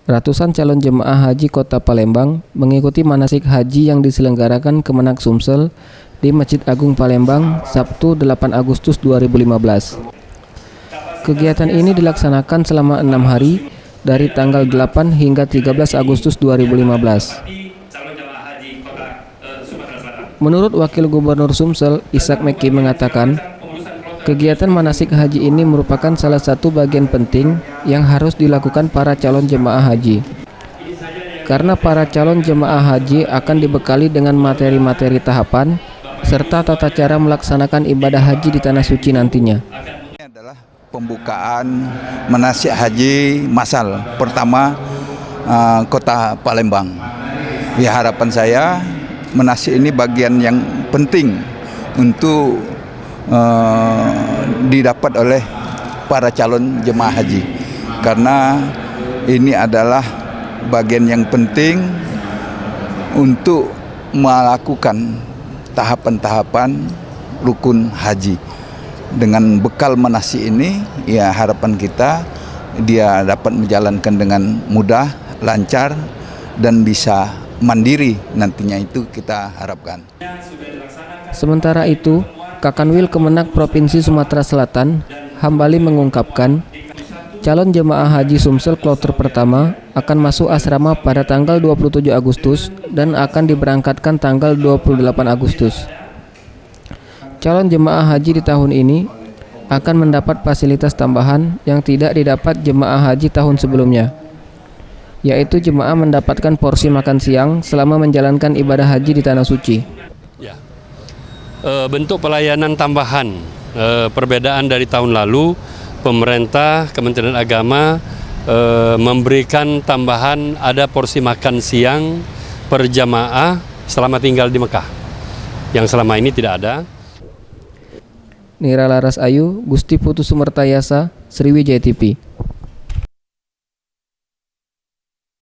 Ratusan calon jemaah haji Kota Palembang mengikuti manasik haji yang diselenggarakan Kemenak Sumsel di Masjid Agung Palembang Sabtu 8 Agustus 2015. Kegiatan ini dilaksanakan selama 6 hari dari tanggal 8 hingga 13 Agustus 2015. Menurut Wakil Gubernur Sumsel, Ishak Meki mengatakan, kegiatan manasik haji ini merupakan salah satu bagian penting yang harus dilakukan para calon jemaah haji. Karena para calon jemaah haji akan dibekali dengan materi-materi tahapan serta tata cara melaksanakan ibadah haji di Tanah Suci nantinya. Ini adalah pembukaan manasik haji massal pertama Kota Palembang. Ya, harapan saya manasik ini bagian yang penting untuk didapat oleh para calon jemaah haji, karena ini adalah bagian yang penting untuk melakukan tahapan-tahapan rukun haji. Dengan bekal manasik ini, ya harapan kita dia dapat menjalankan dengan mudah, lancar, dan bisa mandiri nantinya, itu kita harapkan. Sementara itu, Kakanwil Kemenak Provinsi Sumatera Selatan, Hambali mengungkapkan, calon jemaah haji Sumsel kloter pertama akan masuk asrama pada tanggal 27 Agustus dan akan diberangkatkan tanggal 28 Agustus. Calon jemaah haji di tahun ini akan mendapat fasilitas tambahan yang tidak didapat jemaah haji tahun sebelumnya, yaitu jemaah mendapatkan porsi makan siang selama menjalankan ibadah haji di Tanah Suci. Ya. Bentuk pelayanan tambahan, perbedaan dari tahun lalu, pemerintah, Kementerian Agama memberikan tambahan, ada porsi makan siang per jamaah selama tinggal di Mekah, yang selama ini tidak ada. Nira Laras Ayu, Gusti Putu Sumertayasa, Sriwijaya TV.